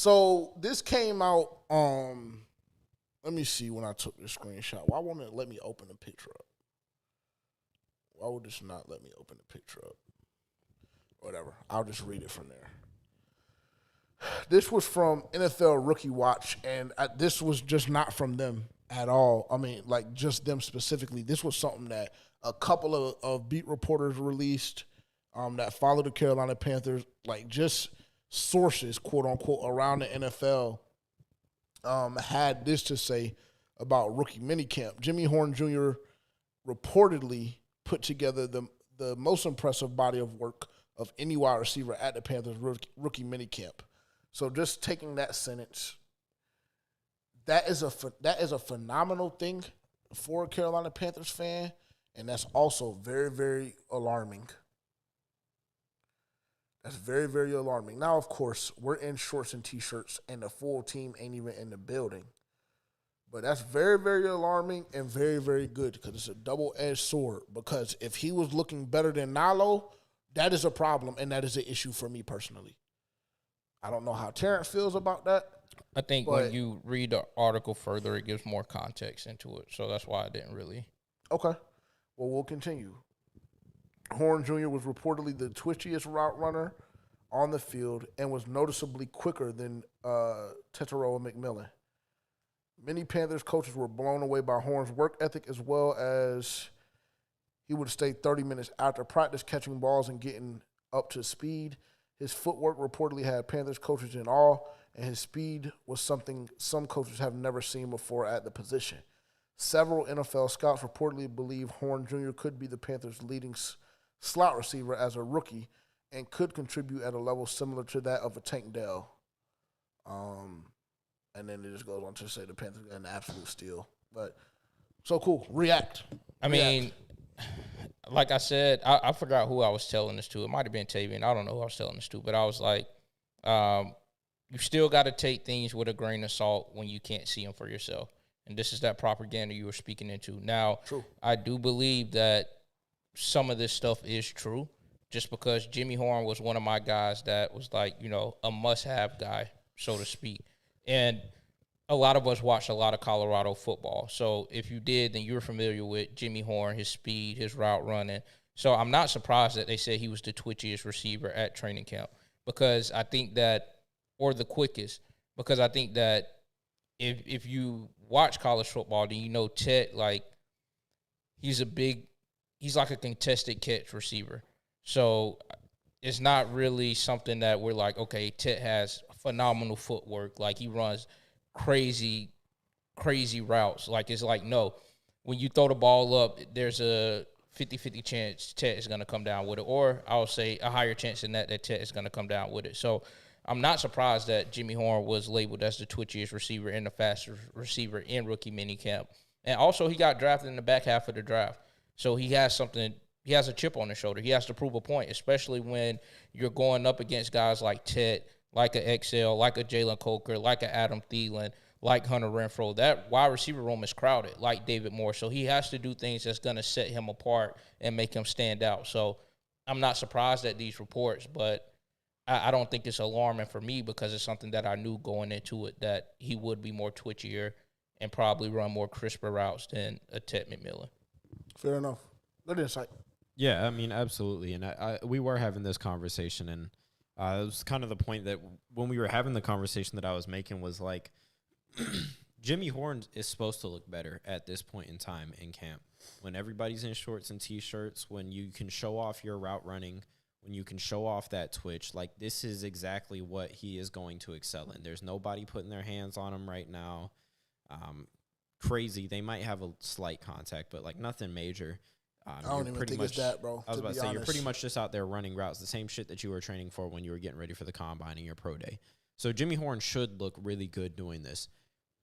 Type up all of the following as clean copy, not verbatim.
So this came out. Let me see when I took the screenshot. Why won't it let me open the picture up? Why would this not let me open the picture up? Whatever. I'll just read it from there. This was from NFL Rookie Watch, and this was just not from them at all. I mean, like just them specifically. This was something that a couple of beat reporters released that follow the Carolina Panthers, like just sources, quote unquote, around the NFL had this to say about rookie minicamp. Jimmy Horn Jr. reportedly put together the most impressive body of work of any wide receiver at the Panthers rookie minicamp. So just taking that sentence, that is a phenomenal thing for a Carolina Panthers fan, and that's also very, very alarming. That's very, very alarming. Now, of course, we're in shorts and T-shirts, and the full team ain't even in the building. But that's very, very alarming and very, very good because it's a double-edged sword. Because if he was looking better than Nalo, that is a problem, and that is an issue for me personally. I don't know how Terrence feels about that. I think when you read the article further, it gives more context into it. So that's why I didn't really. Okay. Well, we'll continue. Horn Jr. was reportedly the twitchiest route runner on the field and was noticeably quicker than Tetairoa McMillan. Many Panthers coaches were blown away by Horn's work ethic, as well as he would stay 30 minutes after practice catching balls and getting up to speed. His footwork reportedly had Panthers coaches in awe, and his speed was something some coaches have never seen before at the position. Several NFL scouts reportedly believe Horn Jr. could be the Panthers' leading slot receiver as a rookie and could contribute at a level similar to that of a Tank Dell. And then it just goes on to say the Panthers got an absolute steal. But so cool. React. I mean, like I said, I forgot who I was telling this to. It might have been Tavian. I don't know who I was telling this to. But I was like, you still got to take things with a grain of salt when you can't see them for yourself. And this is that propaganda you were speaking into. Now, True. I do believe that some of this stuff is true just because Jimmy Horn was one of my guys that was like, a must-have guy, so to speak. And a lot of us watched a lot of Colorado football. So if you did, then you're familiar with Jimmy Horn, his speed, his route running. So I'm not surprised that they said he was the twitchiest receiver at training camp because I think that – or the quickest because I think that if you watch college football, then you know Ted, like, he's like a contested catch receiver. So it's not really something that we're like, okay, Ted has phenomenal footwork. Like, he runs crazy routes. Like, it's like, no. When you throw the ball up, there's a 50-50 chance Ted is going to come down with it. Or I would say a higher chance than that Ted is going to come down with it. So I'm not surprised that Jimmy Horn was labeled as the twitchiest receiver and the fastest receiver in rookie minicamp. And also, he got drafted in the back half of the draft. So he has a chip on his shoulder. He has to prove a point, especially when you're going up against guys like Ted, like a XL, like a Jalen Coker, like a Adam Thielen, like Hunter Renfrow. That wide receiver room is crowded, like David Moore. So he has to do things that's going to set him apart and make him stand out. So I'm not surprised at these reports, but I don't think it's alarming for me because it's something that I knew going into it that he would be more twitchier and probably run more crisper routes than a Ted McMillan. Fair enough. Good insight. Yeah, I mean, absolutely. And we were having this conversation, and it was kind of the point that when we were having the conversation that I was making was like, Jimmy Horn is supposed to look better at this point in time in camp. When everybody's in shorts and T-shirts, when you can show off your route running, when you can show off that twitch, like, this is exactly what he is going to excel in. There's nobody putting their hands on him right now. Crazy. They might have a slight contact, but, like, nothing major. I don't even think it's that, bro. I was about to say, honest. you're pretty much just out there running routes, the same shit that you were training for when you were getting ready for the combine and your pro day. So Jimmy Horn should look really good doing this.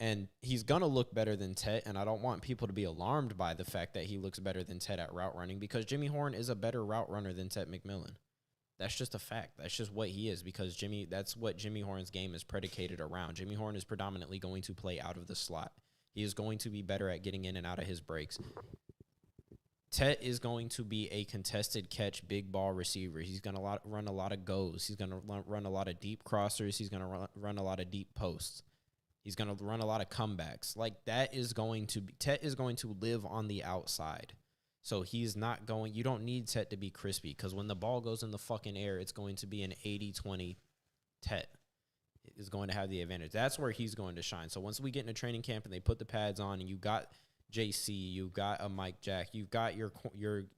And he's going to look better than Ted, and I don't want people to be alarmed by the fact that he looks better than Ted at route running because Jimmy Horn is a better route runner than Ted McMillan. That's just a fact. That's just what he is because that's what Jimmy Horn's game is predicated around. Jimmy Horn is predominantly going to play out of the slot. He is going to be better at getting in and out of his breaks. Tet is going to be a contested catch, big ball receiver. He's going to run a lot of goes. He's going to run a lot of deep crossers. He's going to run a lot of deep posts. He's going to run a lot of comebacks. Like, Tet is going to live on the outside. So he's not going – you don't need Tet to be crispy because when the ball goes in the fucking air, it's going to be an 80-20 Tet is going to have the advantage. That's where he's going to shine. So once we get into training camp and they put the pads on and you got – JC, you got a Mike Jack, you've got your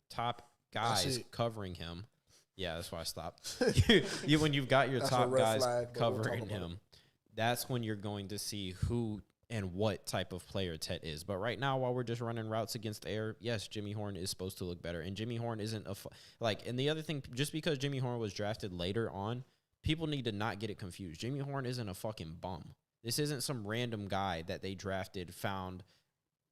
top guys covering him. Yeah, that's why I stopped. When you've got your top guys covering him, that's when you're going to see who and what type of player Tet is. But right now, while we're just running routes against the air, yes, Jimmy Horn is supposed to look better. And Jimmy Horn isn't and the other thing, just because Jimmy Horn was drafted later on, people need to not get it confused. Jimmy Horn isn't a fucking bum. This isn't some random guy that they found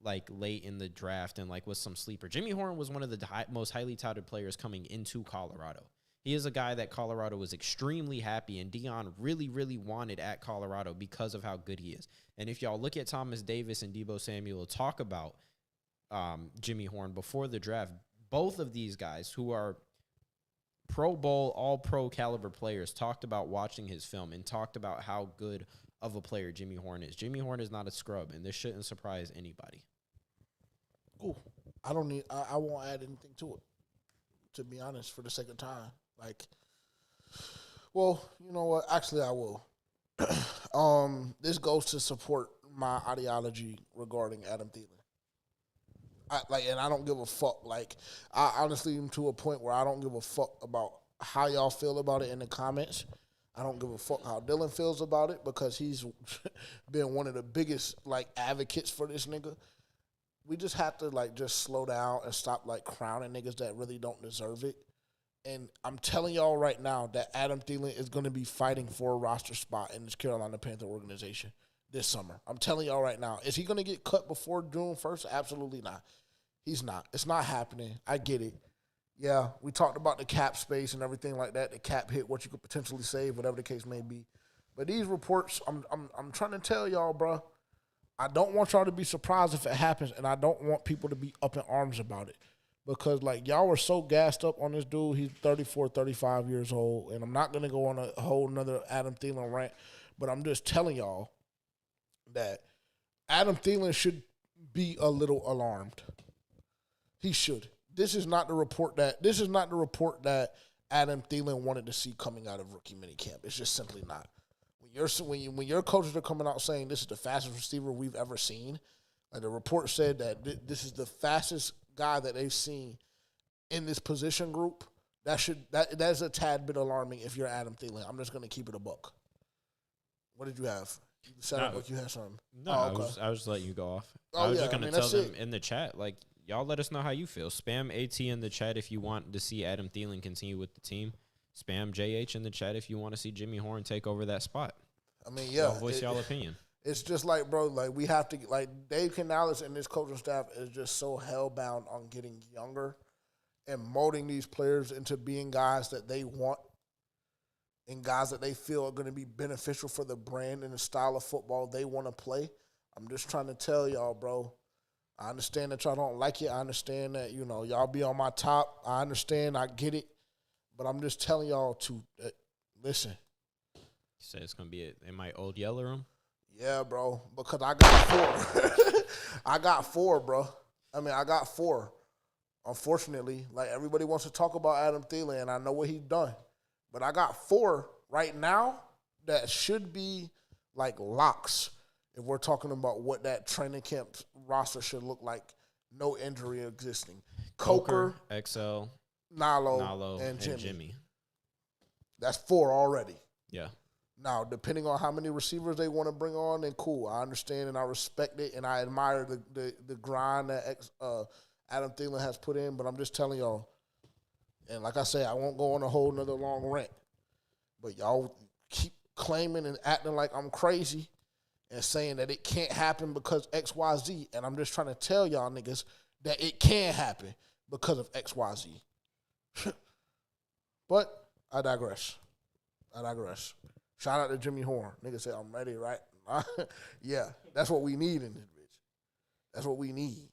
like late in the draft and like was some sleeper. Jimmy Horn was one of the most highly touted players coming into Colorado. He is a guy that Colorado was extremely happy and Deion really, really wanted at Colorado because of how good he is. And if y'all look at Thomas Davis and Deebo Samuel talk about Jimmy Horn before the draft, both of these guys who are Pro Bowl, all-pro caliber players talked about watching his film and talked about how good of a player Jimmy Horn is. Jimmy Horn is not a scrub, and this shouldn't surprise anybody. Cool. I won't add anything to it, to be honest, for the second time. Like, well, you know what? Actually, I will. This goes to support my ideology regarding Adam Thielen. And I don't give a fuck. Like, I honestly am to a point where I don't give a fuck about how y'all feel about it in the comments. I don't give a fuck how Dylan feels about it because he's been one of the biggest, like, advocates for this nigga. We just have to, like, just slow down and stop, like, crowning niggas that really don't deserve it. And I'm telling y'all right now that Adam Thielen is going to be fighting for a roster spot in this Carolina Panther organization this summer. I'm telling y'all right now. Is he going to get cut before June 1st? Absolutely not. He's not. It's not happening. I get it. Yeah, we talked about the cap space and everything like that, the cap hit, what you could potentially save, whatever the case may be. But these reports, I'm trying to tell y'all, bro, I don't want y'all to be surprised if it happens, and I don't want people to be up in arms about it. Because, like, y'all were so gassed up on this dude. He's 34, 35 years old, and I'm not going to go on a whole nother Adam Thielen rant, but I'm just telling y'all that Adam Thielen should be a little alarmed. He should. This is not the report that Adam Thielen wanted to see coming out of rookie minicamp. It's just simply not. When your coaches are coming out saying this is the fastest receiver we've ever seen, like the report said that this is the fastest guy that they've seen in this position group, that is a tad bit alarming if you're Adam Thielen. I'm just going to keep it a buck. What did you have? You sounded like you had something. No, okay. I was just letting you go off. I was just going to tell them in the chat, like, y'all let us know how you feel. Spam AT in the chat if you want to see Adam Thielen continue with the team. Spam JH in the chat if you want to see Jimmy Horn take over that spot. I mean, yeah. Y'all voice y'all opinion. It's just like, bro, like we have to, like Dave Canales and this coaching staff is just so hell-bound on getting younger and molding these players into being guys that they want and guys that they feel are going to be beneficial for the brand and the style of football they want to play. I'm just trying to tell y'all, bro, I understand that y'all don't like it. I understand that, you know, y'all be on my top. I understand. I get it. But I'm just telling y'all to listen. You said it's going to be in my old yellow room? Yeah, bro, because I got 4. I got 4, bro. I got 4. Unfortunately, like everybody wants to talk about Adam Thielen, and I know what he's done. But I got 4 right now that should be like locks if we're talking about what that training camp roster should look like. No injury existing. Coker, XL, Nalo, and Jimmy. That's 4 already. Yeah. Now, depending on how many receivers they want to bring on, then cool. I understand and I respect it, and I admire the grind that Adam Thielen has put in. But I'm just telling y'all, and like I say, I won't go on a whole nother long rant. But y'all keep claiming and acting like I'm crazy and saying that it can't happen because X, Y, Z. And I'm just trying to tell y'all niggas that it can happen because of X, Y, Z. But I digress. Shout out to Jimmy Horn. Nigga said, I'm ready, right? Yeah, that's what we need in this bitch. That's what we need.